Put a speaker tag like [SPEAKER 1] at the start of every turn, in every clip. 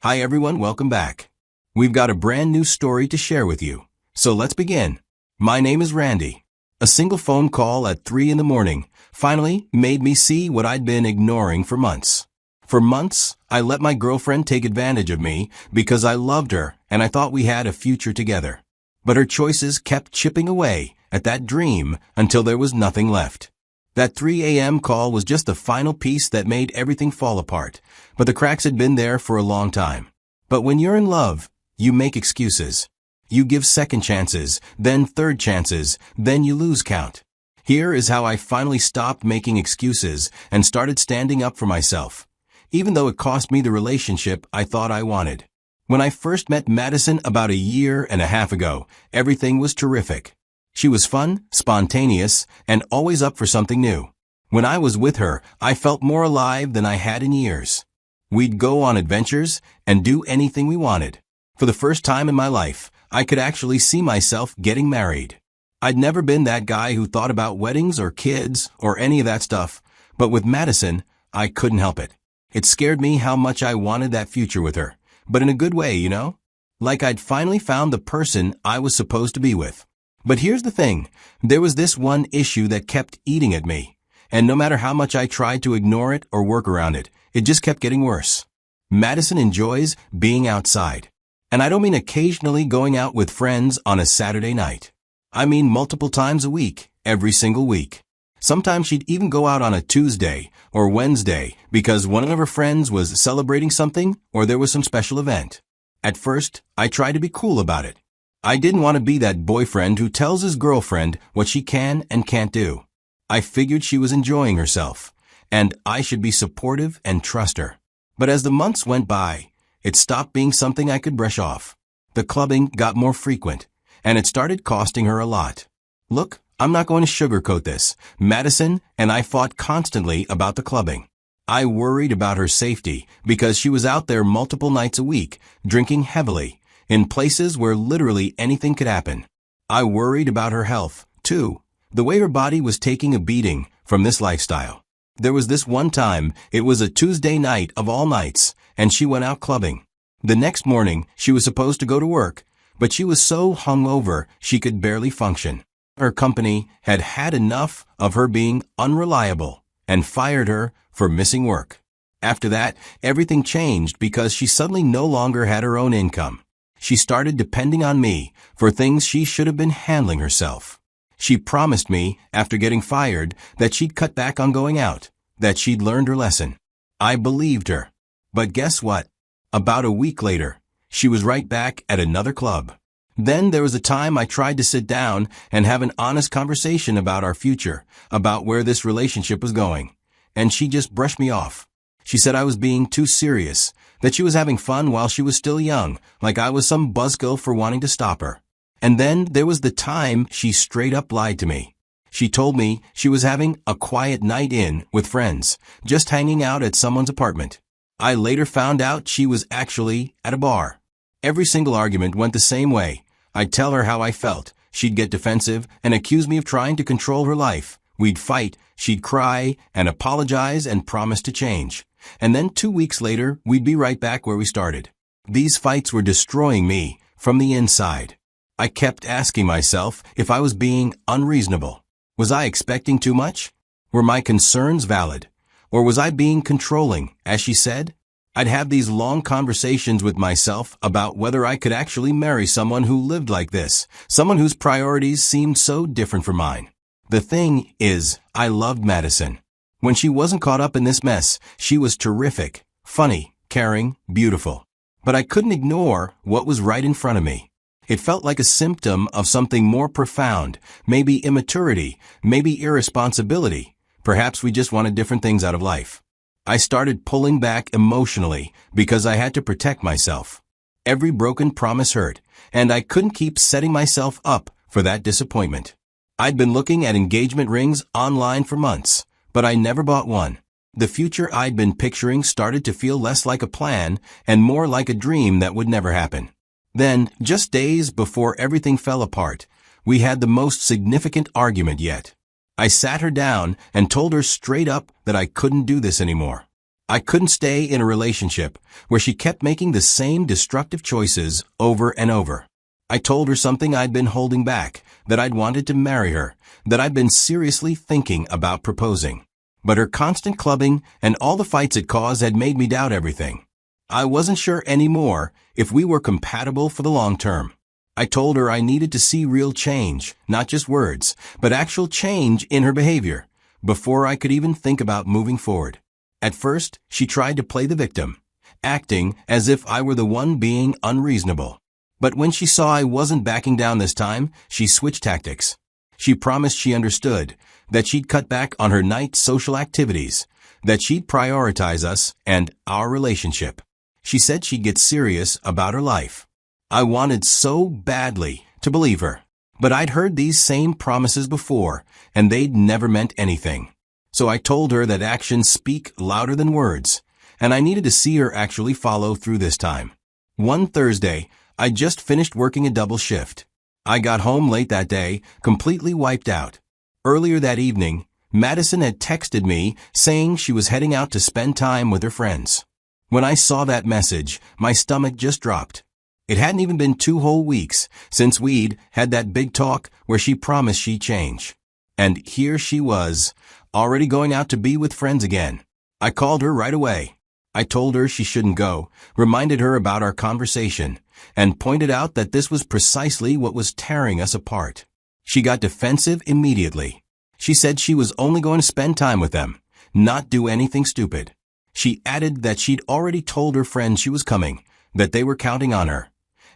[SPEAKER 1] Hi everyone, welcome back. We've got a brand new story to share with you. So let's begin. My name is Randy. A single phone call at 3 in the morning finally made me see what I'd been ignoring for months. For months, I let my girlfriend take advantage of me because I loved her and I thought we had a future together. But her choices kept chipping away at that dream until there was nothing left. That 3 a.m. call was just the final piece that made everything fall apart, but the cracks had been there for a long time. But when you're in love, you make excuses. You give second chances, then third chances, then you lose count. Here is how I finally stopped making excuses and started standing up for myself, even though it cost me the relationship I thought I wanted. When I first met Madison about a year and a half ago, everything was terrific. She was fun, spontaneous, and always up for something new. When I was with her, I felt more alive than I had in years. We'd go on adventures and do anything we wanted. For the first time in my life, I could actually see myself getting married. I'd never been that guy who thought about weddings or kids or any of that stuff, but with Madison, I couldn't help it. It scared me how much I wanted that future with her, but in a good way, you know? Like I'd finally found the person I was supposed to be with. But here's the thing, there was this one issue that kept eating at me, and no matter how much I tried to ignore it or work around it, it just kept getting worse. Madison enjoys being outside. And I don't mean occasionally going out with friends on a Saturday night. I mean multiple times a week, every single week. Sometimes she'd even go out on a Tuesday or Wednesday because one of her friends was celebrating something or there was some special event. At first, I tried to be cool about it. I didn't want to be that boyfriend who tells his girlfriend what she can and can't do. I figured she was enjoying herself, and I should be supportive and trust her. But as the months went by, it stopped being something I could brush off. The clubbing got more frequent, and it started costing her a lot. Look, I'm not going to sugarcoat this. Madison and I fought constantly about the clubbing. I worried about her safety because she was out there multiple nights a week, drinking heavily, in places where literally anything could happen. I worried about her health, too, the way her body was taking a beating from this lifestyle. There was this one time, it was a Tuesday night of all nights, and she went out clubbing. The next morning, she was supposed to go to work, but she was so hungover she could barely function. Her company had had enough of her being unreliable and fired her for missing work. After that, everything changed because she suddenly no longer had her own income. She started depending on me for things she should have been handling herself. She promised me, after getting fired, that she'd cut back on going out, that she'd learned her lesson. I believed her. But guess what? About a week later, she was right back at another club. Then there was a time I tried to sit down and have an honest conversation about our future, about where this relationship was going. And she just brushed me off. She said I was being too serious, that she was having fun while she was still young, like I was some buzzkill for wanting to stop her. And then there was the time she straight up lied to me. She told me she was having a quiet night in with friends, just hanging out at someone's apartment. I later found out she was actually at a bar. Every single argument went the same way. I'd tell her how I felt. She'd get defensive and accuse me of trying to control her life. We'd fight, she'd cry and apologize and promise to change. And then 2 weeks later, we'd be right back where we started. These fights were destroying me from the inside. I kept asking myself if I was being unreasonable. Was I expecting too much? Were my concerns valid? Or was I being controlling, as she said? I'd have these long conversations with myself about whether I could actually marry someone who lived like this, someone whose priorities seemed so different from mine. The thing is, I loved Madison. When she wasn't caught up in this mess, she was terrific, funny, caring, beautiful. But I couldn't ignore what was right in front of me. It felt like a symptom of something more profound, maybe immaturity, maybe irresponsibility. Perhaps we just wanted different things out of life. I started pulling back emotionally because I had to protect myself. Every broken promise hurt, and I couldn't keep setting myself up for that disappointment. I'd been looking at engagement rings online for months, but I never bought one. The future I'd been picturing started to feel less like a plan and more like a dream that would never happen. Then, just days before everything fell apart, we had the most significant argument yet. I sat her down and told her straight up that I couldn't do this anymore. I couldn't stay in a relationship where she kept making the same destructive choices over and over. I told her something I'd been holding back, that I'd wanted to marry her, that I'd been seriously thinking about proposing. But her constant clubbing and all the fights it caused had made me doubt everything. I wasn't sure anymore if we were compatible for the long term. I told her I needed to see real change, not just words, but actual change in her behavior, before I could even think about moving forward. At first, she tried to play the victim, acting as if I were the one being unreasonable. But when she saw I wasn't backing down this time, she switched tactics. She promised she understood, that she'd cut back on her night social activities, that she'd prioritize us and our relationship. She said she'd get serious about her life. I wanted so badly to believe her, but I'd heard these same promises before, and they'd never meant anything. So I told her that actions speak louder than words, and I needed to see her actually follow through this time. One Thursday, I just finished working a double shift. I got home late that day, completely wiped out. Earlier that evening, Madison had texted me saying she was heading out to spend time with her friends. When I saw that message, my stomach just dropped. It hadn't even been 2 whole weeks since we'd had that big talk where she promised she'd change. And here she was, already going out to be with friends again. I called her right away. I told her she shouldn't go, reminded her about our conversation, and pointed out that this was precisely what was tearing us apart. She got defensive immediately. She said she was only going to spend time with them, not do anything stupid. She added that she'd already told her friends she was coming, that they were counting on her,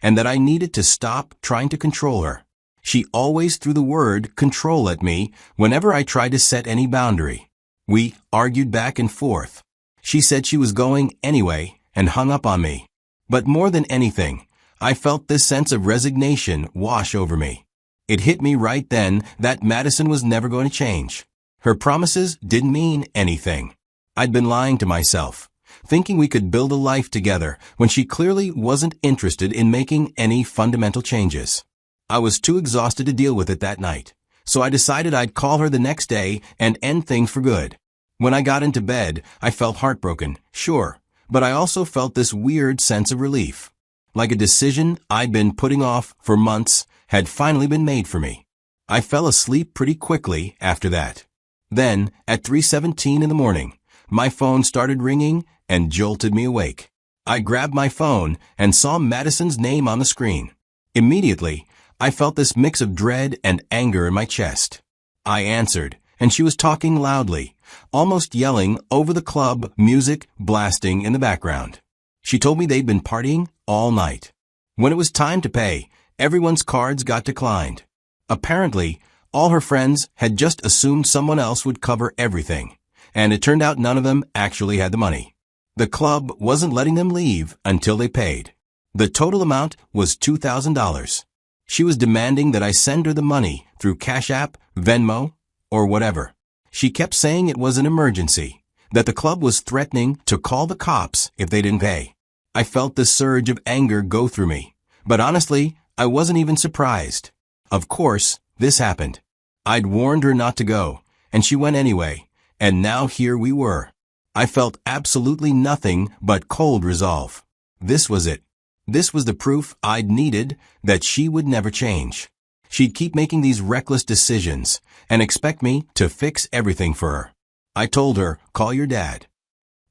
[SPEAKER 1] and that I needed to stop trying to control her. She always threw the word control at me whenever I tried to set any boundary. We argued back and forth. She said she was going anyway and hung up on me. But more than anything, I felt this sense of resignation wash over me. It hit me right then that Madison was never going to change. Her promises didn't mean anything. I'd been lying to myself, thinking we could build a life together when she clearly wasn't interested in making any fundamental changes. I was too exhausted to deal with it that night, so I decided I'd call her the next day and end things for good. When I got into bed, I felt heartbroken, sure, but I also felt this weird sense of relief. Like a decision I'd been putting off for months had finally been made for me. I fell asleep pretty quickly after that. Then, at 3:17 in the morning, my phone started ringing and jolted me awake. I grabbed my phone and saw Madison's name on the screen. Immediately, I felt this mix of dread and anger in my chest. I answered, and she was talking loudly, almost yelling over the club music blasting in the background. She told me they'd been partying all night. When it was time to pay, everyone's cards got declined. Apparently, all her friends had just assumed someone else would cover everything, and it turned out none of them actually had the money. The club wasn't letting them leave until they paid. The total amount was $2,000. She was demanding that I send her the money through Cash App, Venmo, or whatever. She kept saying it was an emergency, that the club was threatening to call the cops if they didn't pay. I felt this surge of anger go through me, but honestly, I wasn't even surprised. Of course, this happened. I'd warned her not to go, and she went anyway, and now here we were. I felt absolutely nothing but cold resolve. This was it. This was the proof I'd needed that she would never change. She'd keep making these reckless decisions and expect me to fix everything for her. I told her, call your dad.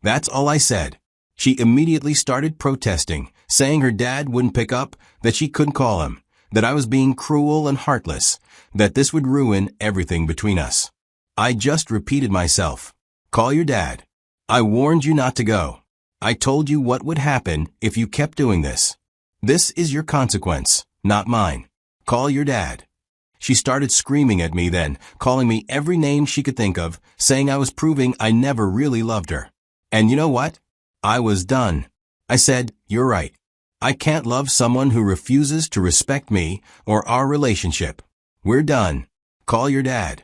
[SPEAKER 1] That's all I said. She immediately started protesting, saying her dad wouldn't pick up, that she couldn't call him, that I was being cruel and heartless, that this would ruin everything between us. I just repeated myself. Call your dad. I warned you not to go. I told you what would happen if you kept doing this. This is your consequence, not mine. Call your dad. She started screaming at me then, calling me every name she could think of, saying I was proving I never really loved her. And you know what? I was done. I said, you're right. I can't love someone who refuses to respect me or our relationship. We're done. Call your dad.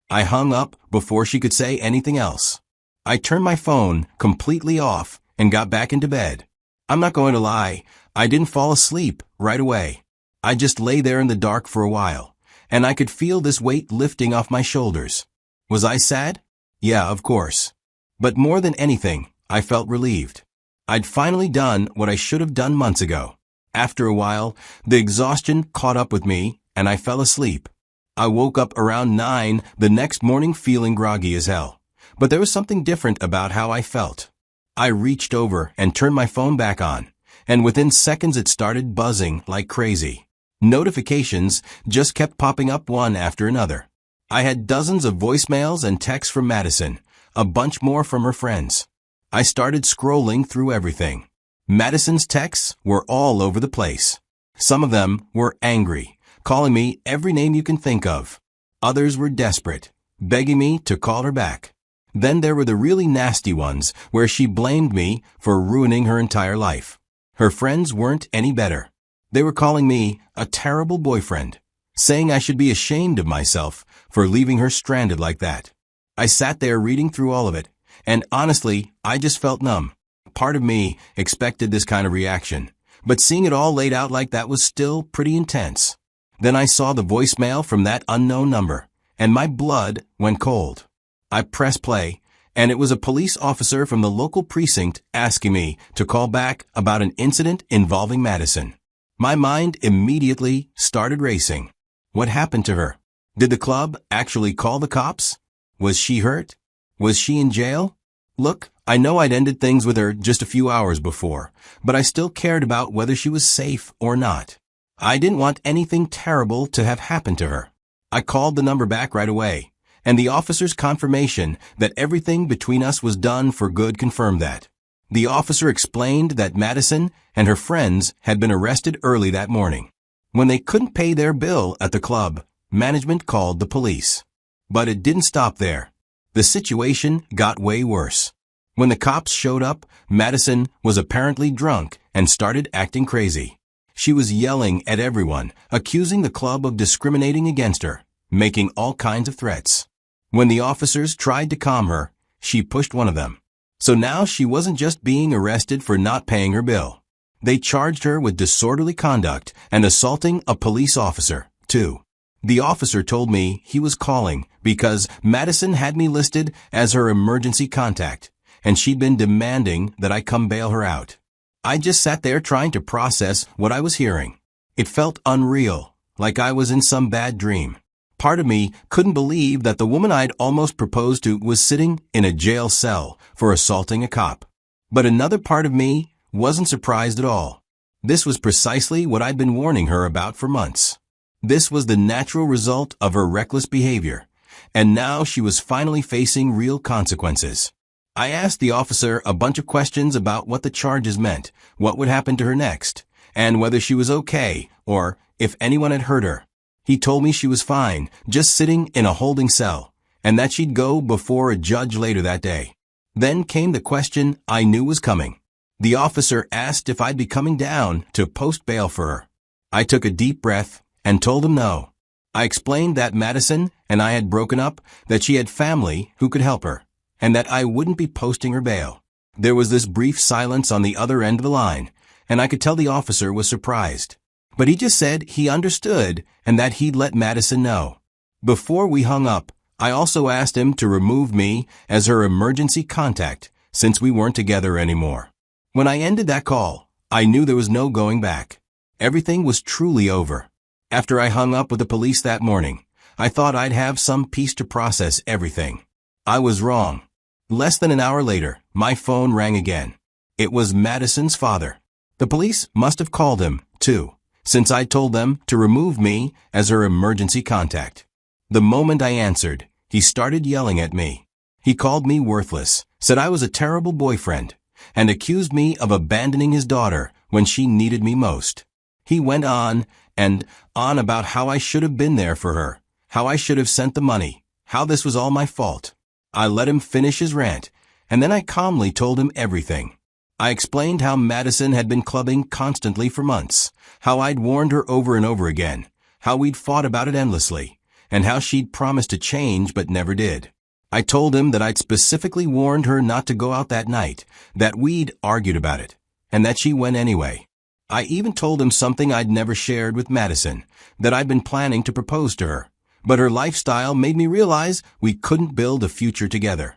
[SPEAKER 1] I hung up before she could say anything else. I turned my phone completely off and got back into bed. I'm not going to lie, I didn't fall asleep right away. I just lay there in the dark for a while, and I could feel this weight lifting off my shoulders. Was I sad? Yeah, of course. But more than anything, I felt relieved. I'd finally done what I should have done months ago. After a while, the exhaustion caught up with me, and I fell asleep. I woke up around 9 the next morning feeling groggy as hell. But there was something different about how I felt. I reached over and turned my phone back on, and within seconds it started buzzing like crazy. Notifications just kept popping up one after another. I had dozens of voicemails and texts from Madison, a bunch more from her friends. I started scrolling through everything. Madison's texts were all over the place. Some of them were angry, calling me every name you can think of. Others were desperate, begging me to call her back. Then there were the really nasty ones where she blamed me for ruining her entire life. Her friends weren't any better. They were calling me a terrible boyfriend, saying I should be ashamed of myself for leaving her stranded like that. I sat there reading through all of it, and honestly, I just felt numb. Part of me expected this kind of reaction, but seeing it all laid out like that was still pretty intense. Then I saw the voicemail from that unknown number, and my blood went cold. I pressed play, and it was a police officer from the local precinct asking me to call back about an incident involving Madison. My mind immediately started racing. What happened to her? Did the club actually call the cops? Was she hurt? Was she in jail? Look, I know I'd ended things with her just a few hours before, but I still cared about whether she was safe or not. I didn't want anything terrible to have happened to her. I called the number back right away, and the officer's confirmation that everything between us was done for good confirmed that. The officer explained that Madison and her friends had been arrested early that morning. When they couldn't pay their bill at the club, management called the police. But it didn't stop there. The situation got way worse. When the cops showed up, Madison was apparently drunk and started acting crazy. She was yelling at everyone, accusing the club of discriminating against her, making all kinds of threats. When the officers tried to calm her, she pushed one of them. So now she wasn't just being arrested for not paying her bill. They charged her with disorderly conduct and assaulting a police officer, too. The officer told me he was calling because Madison had me listed as her emergency contact, and she'd been demanding that I come bail her out. I just sat there trying to process what I was hearing. It felt unreal, like I was in some bad dream. Part of me couldn't believe that the woman I'd almost proposed to was sitting in a jail cell for assaulting a cop. But another part of me wasn't surprised at all. This was precisely what I'd been warning her about for months. This was the natural result of her reckless behavior, and now she was finally facing real consequences. I asked the officer a bunch of questions about what the charges meant, what would happen to her next, and whether she was okay, or if anyone had hurt her. He told me she was fine, just sitting in a holding cell, and that she'd go before a judge later that day. Then came the question I knew was coming. The officer asked if I'd be coming down to post bail for her. I took a deep breath and told him no. I explained that Madison and I had broken up, that she had family who could help her, and that I wouldn't be posting her bail. There was this brief silence on the other end of the line, and I could tell the officer was surprised. But he just said he understood and that he'd let Madison know. Before we hung up, I also asked him to remove me as her emergency contact since we weren't together anymore. When I ended that call, I knew there was no going back. Everything was truly over. After I hung up with the police that morning, I thought I'd have some peace to process everything. I was wrong. Less than an hour later, my phone rang again. It was Madison's father. The police must have called him, too, since I told them to remove me as her emergency contact. The moment I answered, he started yelling at me. He called me worthless, said I was a terrible boyfriend, and accused me of abandoning his daughter when she needed me most. He went on and on about how I should have been there for her, how I should have sent the money, how this was all my fault. I let him finish his rant, and then I calmly told him everything. I explained how Madison had been clubbing constantly for months, how I'd warned her over and over again, how we'd fought about it endlessly, and how she'd promised to change but never did. I told him that I'd specifically warned her not to go out that night, that we'd argued about it, and that she went anyway. I even told him something I'd never shared with Madison, that I'd been planning to propose to her, but her lifestyle made me realize we couldn't build a future together.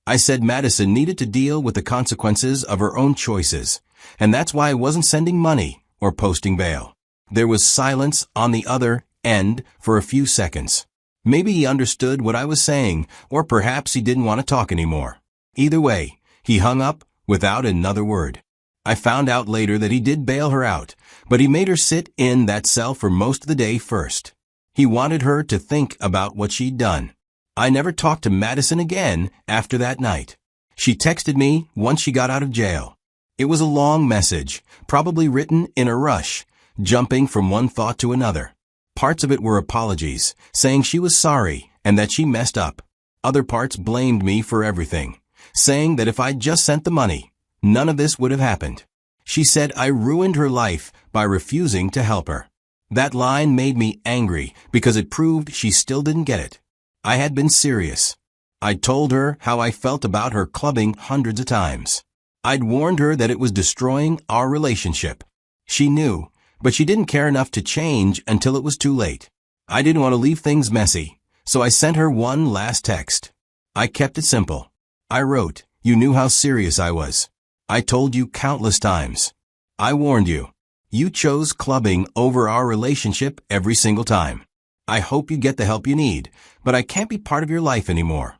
[SPEAKER 1] I said Madison needed to deal with the consequences of her own choices, and that's why I wasn't sending money or posting bail. There was silence on the other end for a few seconds. Maybe he understood what I was saying, or perhaps he didn't want to talk anymore. Either way, he hung up without another word. I found out later that he did bail her out, but he made her sit in that cell for most of the day first. He wanted her to think about what she'd done. I never talked to Madison again after that night. She texted me once she got out of jail. It was a long message, probably written in a rush, jumping from one thought to another. Parts of it were apologies, saying she was sorry and that she messed up. Other parts blamed me for everything, saying that if I'd just sent the money, none of this would have happened. She said I ruined her life by refusing to help her. That line made me angry because it proved she still didn't get it. I had been serious. I'd told her how I felt about her clubbing hundreds of times. I'd warned her that it was destroying our relationship. She knew, but she didn't care enough to change until it was too late. I didn't want to leave things messy, so I sent her one last text. I kept it simple. I wrote, "You knew how serious I was. I told you countless times. I warned you. You chose clubbing over our relationship every single time. I hope you get the help you need, but I can't be part of your life anymore."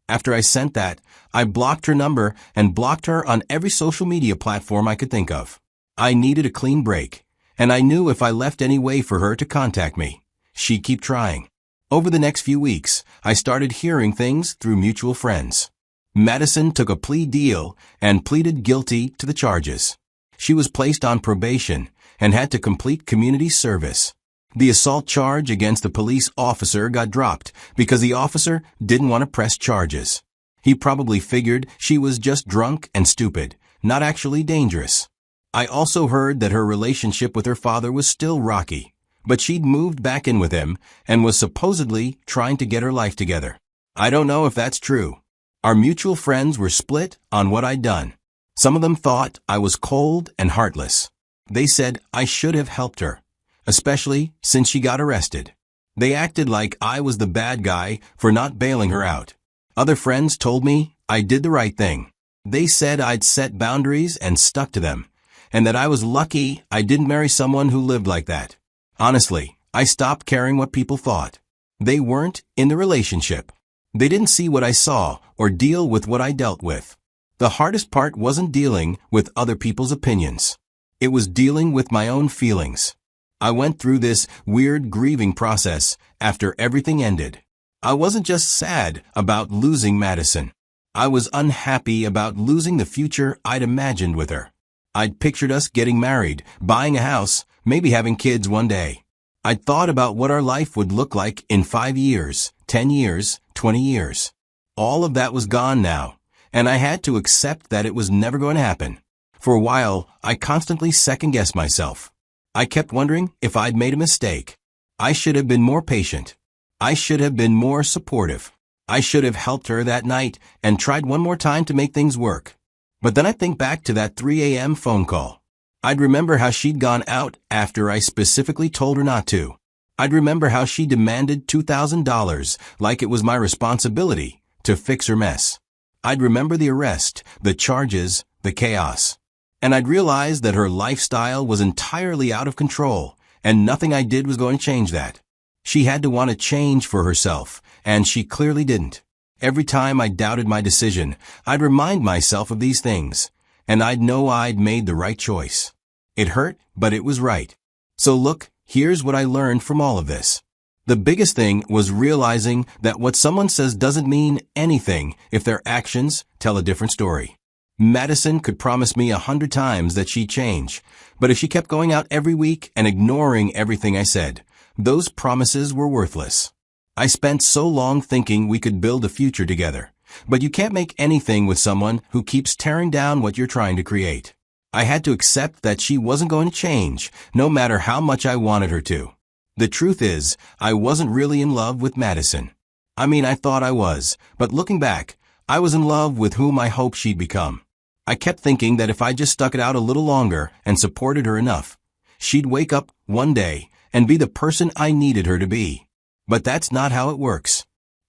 [SPEAKER 1] After I sent that, I blocked her number and blocked her on every social media platform I could think of. I needed a clean break, and I knew if I left any way for her to contact me, she'd keep trying. Over the next few weeks, I started hearing things through mutual friends. Madison took a plea deal and pleaded guilty to the charges. She was placed on probation and had to complete community service. The assault charge against the police officer got dropped because the officer didn't want to press charges. He probably figured she was just drunk and stupid, not actually dangerous. I also heard that her relationship with her father was still rocky, but she'd moved back in with him and was supposedly trying to get her life together. I don't know if that's true. Our mutual friends were split on what I'd done. Some of them thought I was cold and heartless. They said I should have helped her, especially since she got arrested. They acted like I was the bad guy for not bailing her out. Other friends told me I did the right thing. They said I'd set boundaries and stuck to them, and that I was lucky I didn't marry someone who lived like that. Honestly, I stopped caring what people thought. They weren't in the relationship. They didn't see what I saw or deal with what I dealt with. The hardest part wasn't dealing with other people's opinions. It was dealing with my own feelings. I went through this weird grieving process after everything ended. I wasn't just sad about losing Madison. I was unhappy about losing the future I'd imagined with her. I'd pictured us getting married, buying a house, maybe having kids one day. I'd thought about what our life would look like in 5 years, 10 years, 20 years. All of that was gone now, and I had to accept that it was never going to happen. For a while, I constantly second-guessed myself. I kept wondering if I'd made a mistake. I should have been more patient. I should have been more supportive. I should have helped her that night and tried one more time to make things work. But then I think back to that 3 a.m. phone call. I'd remember how she'd gone out after I specifically told her not to. I'd remember how she demanded $2,000 like it was my responsibility to fix her mess. I'd remember the arrest, the charges, the chaos. And I'd realize that her lifestyle was entirely out of control, and nothing I did was going to change that. She had to want to change for herself, and she clearly didn't. Every time I doubted my decision, I'd remind myself of these things, and I'd know I'd made the right choice. It hurt, but it was right. So look, here's what I learned from all of this. The biggest thing was realizing that what someone says doesn't mean anything if their actions tell a different story. Madison could promise me 100 times that she'd change, but if she kept going out every week and ignoring everything I said, those promises were worthless. I spent so long thinking we could build a future together, but you can't make anything with someone who keeps tearing down what you're trying to create. I had to accept that she wasn't going to change, no matter how much I wanted her to. The truth is, I wasn't really in love with Madison. I mean, I thought I was, but looking back, I was in love with whom I hoped she'd become. I kept thinking that if I just stuck it out a little longer and supported her enough, she'd wake up one day and be the person I needed her to be. But that's not how it works.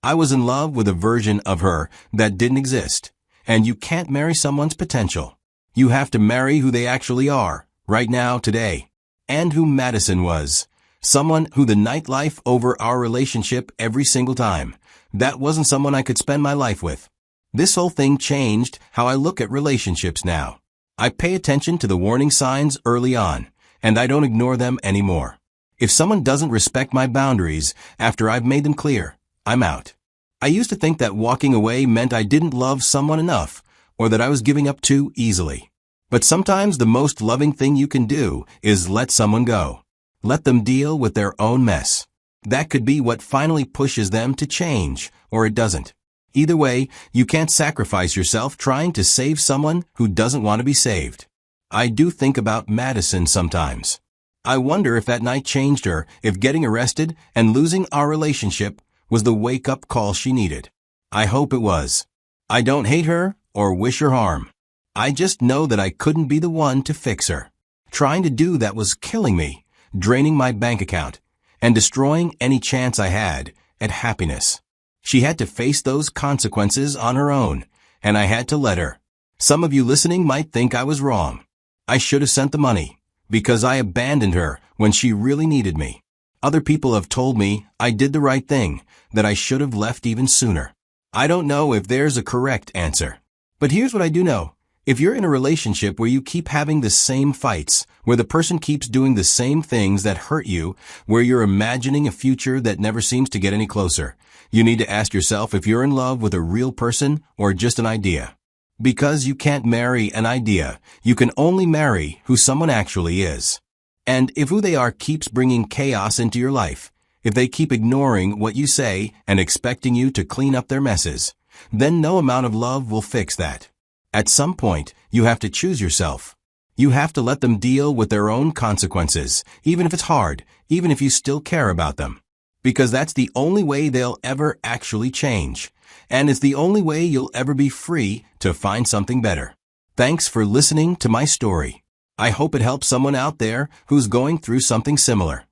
[SPEAKER 1] I was in love with a version of her that didn't exist. And you can't marry someone's potential. You have to marry who they actually are, right now, today. And who Madison was. Someone who the nightlife over our relationship every single time. That wasn't someone I could spend my life with. This whole thing changed how I look at relationships now. I pay attention to the warning signs early on, and I don't ignore them anymore. If someone doesn't respect my boundaries after I've made them clear, I'm out. I used to think that walking away meant I didn't love someone enough, or that I was giving up too easily. But sometimes the most loving thing you can do is let someone go. Let them deal with their own mess. That could be what finally pushes them to change, or it doesn't. Either way, you can't sacrifice yourself trying to save someone who doesn't want to be saved. I do think about Madison sometimes. I wonder if that night changed her, if getting arrested and losing our relationship was the wake-up call she needed. I hope it was. I don't hate her or wish her harm. I just know that I couldn't be the one to fix her. Trying to do that was killing me, draining my bank account, and destroying any chance I had at happiness. She had to face those consequences on her own, and I had to let her. Some of you listening might think I was wrong. I should have sent the money, because I abandoned her when she really needed me. Other people have told me I did the right thing, that I should have left even sooner. I don't know if there's a correct answer. But here's what I do know. If you're in a relationship where you keep having the same fights, where the person keeps doing the same things that hurt you, where you're imagining a future that never seems to get any closer, you need to ask yourself if you're in love with a real person or just an idea. Because you can't marry an idea, you can only marry who someone actually is. And if who they are keeps bringing chaos into your life, if they keep ignoring what you say and expecting you to clean up their messes, then no amount of love will fix that. At some point, you have to choose yourself. You have to let them deal with their own consequences, even if it's hard, even if you still care about them. Because that's the only way they'll ever actually change. And it's the only way you'll ever be free to find something better. Thanks for listening to my story. I hope it helps someone out there who's going through something similar.